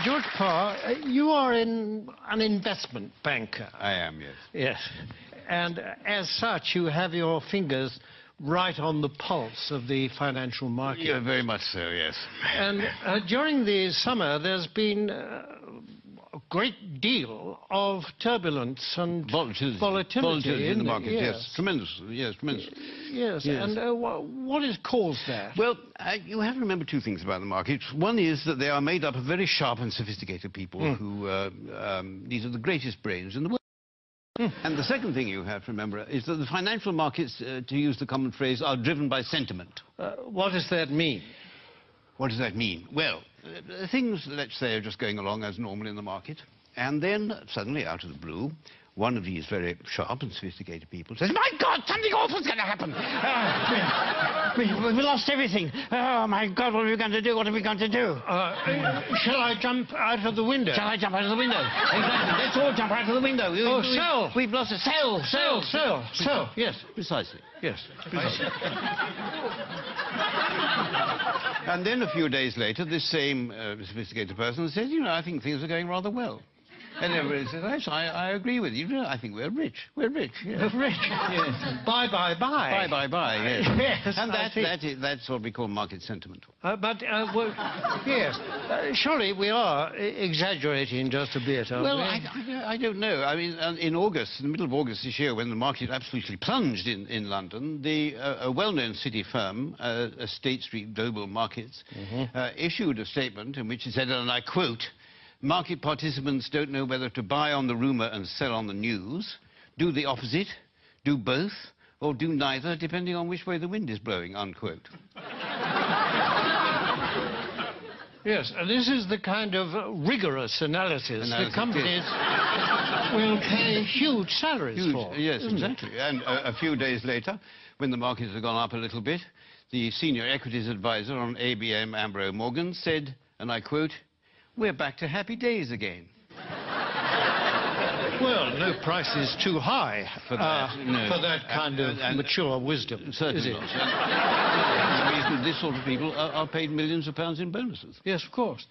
George Parr, you are an investment banker. I am, yes. Yes. And as such, you have your fingers right on the pulse of the financial market. Yeah, very much so, yes. And during the summer, there's been a great deal of turbulence and volatility in the market, yes. Tremendous, yes, tremendous. Yes, and what has caused that? Well, you have to remember two things about the market. One is that they are made up of very sharp and sophisticated people who, these are the greatest brains in the world. And the second thing you have to remember is that the financial markets, to use the common phrase, are driven by sentiment. What does that mean? What does that mean? Well, things, let's say, are just going along as normal in the market, and then suddenly, out of the blue, one of these very sharp and sophisticated people says, "My God, something awful's going to happen! We've lost everything! Oh, my God, what are we going to do? What are we going to do?" Shall I jump out of the window? Shall I jump out of the window? Exactly. Let's all jump out of the window. Sell! We've lost a sell. Yes. Precisely. Yes. Precisely. And then a few days later, this same sophisticated person says, "You know, I think things are going rather well." And everybody says, "Yes, I agree with you. I think we're rich. We're rich. Yes. We're rich. Yes. Buy. Buy. Yes. Yes. And that's what we call market sentiment. Yes. Surely we are exaggerating just a bit, aren't we? I don't know. I mean, in August, in the middle of August this year, when the market absolutely plunged in London, a well-known city firm, State Street Global Markets, issued a statement in which it said, and I quote, "Market participants don't know whether to buy on the rumour and sell on the news, do the opposite, do both, or do neither, depending on which way the wind is blowing," unquote. Yes, and this is the kind of rigorous analysis that companies will pay huge salaries for. Yes, exactly. And a few days later, when the markets had gone up a little bit, the senior equities advisor on ABM Ambrose Morgan said, and I quote, "We're back to happy days again." Well, no price is too high for that kind of mature wisdom, certainly is it? The reason this sort of people are paid millions of pounds in bonuses. Yes, of course.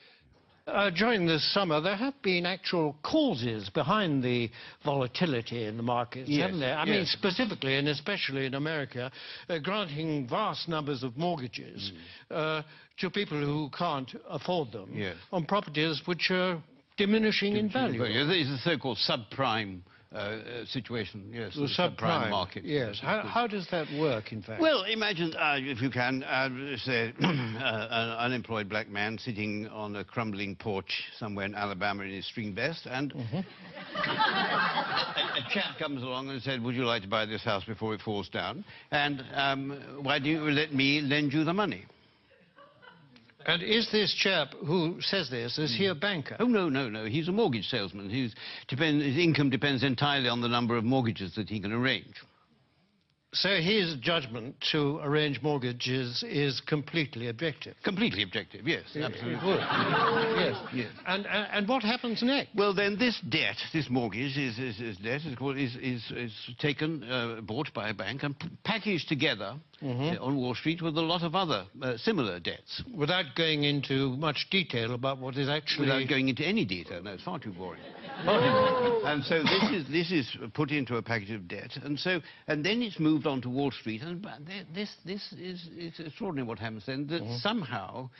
During this summer, there have been actual causes behind the volatility in the markets, haven't there? I mean, specifically and especially in America, granting vast numbers of mortgages to people who can't afford them on properties which are diminishing in value. It's the so-called subprime situation, yes. The subprime market. Yes. How does that work, in fact? Well, imagine, if you can, say, an unemployed black man sitting on a crumbling porch somewhere in Alabama in his string vest, and a chap comes along and said, "Would you like to buy this house before it falls down? And why don't you let me lend you the money?" And is this chap who says this, is he a banker? Oh, no. He's a mortgage salesman. His income depends entirely on the number of mortgages that he can arrange. So his judgment to arrange mortgages is completely objective? Completely objective, yes, absolutely. It would. Yes. And what happens next? Well, then this debt, this mortgage, is taken, bought by a bank and packaged together on Wall Street with a lot of other similar debts. Without going into much detail about what is actually... Without going into any detail, no, it's far too boring. And so this is put into a package of debt, and then it's moved on to Wall Street, and it's extraordinary what happens then, that somehow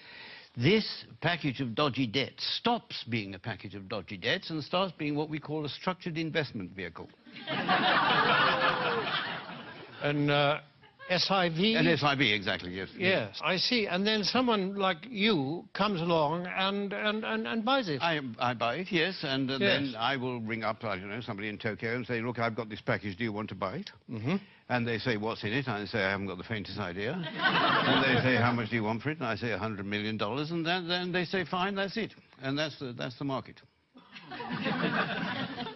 this package of dodgy debts stops being a package of dodgy debts and starts being what we call a structured investment vehicle. And SIV? An SIV, exactly, yes. Yes, I see. And then someone like you comes along and buys it. I buy it, yes, and then I will ring up, I don't know, somebody in Tokyo and say, "Look, I've got this package, do you want to buy it?" And they say, "What's in it?" And I say, "I haven't got the faintest idea." And they say, "How much do you want for it?" And I say, $100 million, and then they say, "Fine, that's it." And that's the market.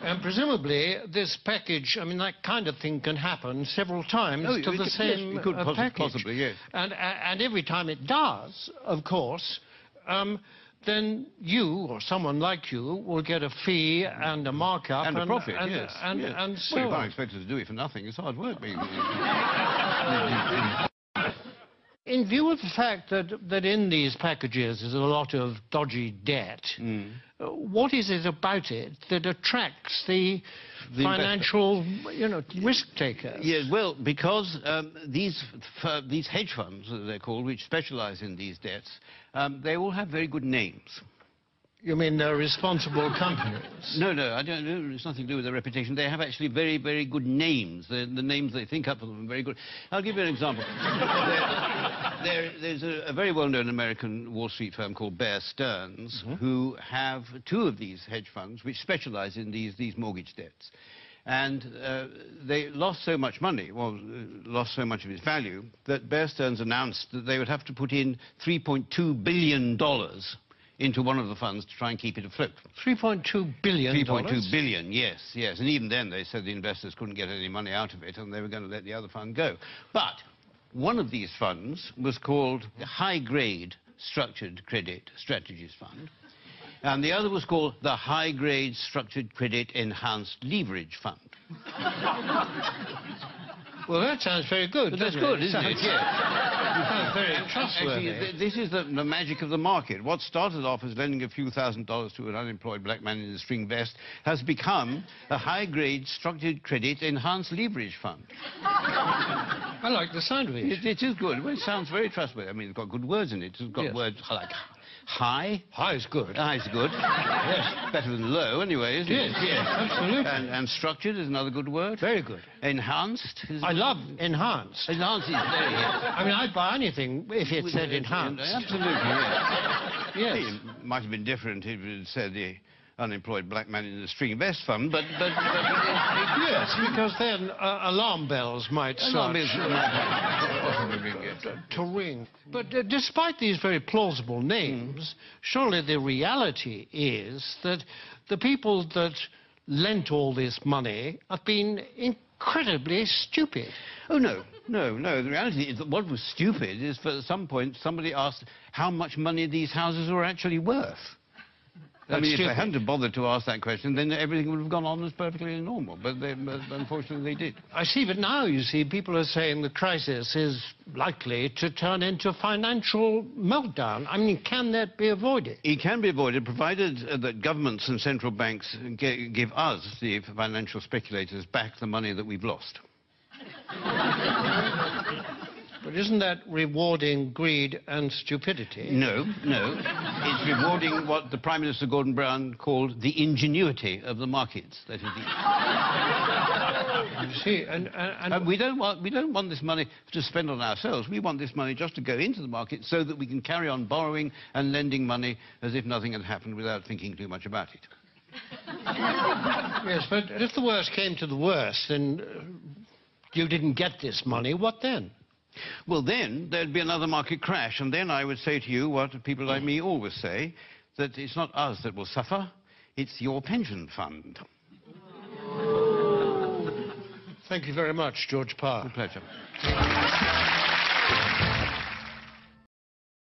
And presumably this package, I mean, that kind of thing can happen several times to the same yes, it could package. Possibly, yes. And every time it does, of course, then you, or someone like you, will get a fee and a markup. And a profit, yes. And so well, you can't expect us to do it for nothing. It's hard work. In view of the fact that in these packages is a lot of dodgy debt, what is it about it that attracts the financial, risk takers? Yeah, well, because these hedge funds, as they're called, which specialize in these debts, they all have very good names. You mean they're responsible companies? No, I don't know. It's nothing to do with their reputation. They have actually very, very good names. The names they think up for them are very good. I'll give you an example. There's a very well-known American Wall Street firm called Bear Stearns, who have two of these hedge funds which specialize in these mortgage debts. And they lost so much money, lost so much of its value, that Bear Stearns announced that they would have to put in $3.2 billion into one of the funds to try and keep it afloat. $3.2 billion? $3.2 billion, yes. And even then they said the investors couldn't get any money out of it and they were going to let the other fund go. But one of these funds was called the High Grade Structured Credit Strategies Fund, and the other was called the High Grade Structured Credit Enhanced Leverage Fund. Well, that sounds very good. But that's good, isn't it? Yeah. Sounds very trustworthy. Actually, this is the magic of the market. What started off as lending a few $1,000s to an unemployed black man in a string vest has become a high-grade structured credit enhanced leverage fund. I like the sound of it. It is good. Well, it sounds very trustworthy. I mean, it's got good words in it. It's got words like high. High is good. High is good. Yes. Better than low, anyway, isn't it? Yes, absolutely. And structured is another good word. Very good. Enhanced. I love enhanced. Enhanced is very good. I mean, I'd buy anything if it said enhanced. Absolutely, yes. Yes. It might have been different if it said the unemployed black man in the string vest fund, but yes, because then alarm bells might start to ring. But despite these very plausible names, surely the reality is that the people that lent all this money have been incredibly stupid. Oh, no. The reality is that what was stupid is, for some point, somebody asked how much money these houses were actually worth. I mean, if they hadn't bothered to ask that question, then everything would have gone on as perfectly normal. But unfortunately, they did. I see, but now, you see, people are saying the crisis is likely to turn into financial meltdown. I mean, can that be avoided? It can be avoided, provided that governments and central banks give us, the financial speculators, back the money that we've lost. But isn't that rewarding greed and stupidity? No. It's rewarding what the Prime Minister Gordon Brown called the ingenuity of the markets. That is You see, and we don't want this money to spend on ourselves. We want this money just to go into the market so that we can carry on borrowing and lending money as if nothing had happened without thinking too much about it. Yes, but if the worst came to the worst and you didn't get this money, what then? Well, then there'd be another market crash, and then I would say to you what people like me always say, that it's not us that will suffer, it's your pension fund. Thank you very much, George Parr. A pleasure.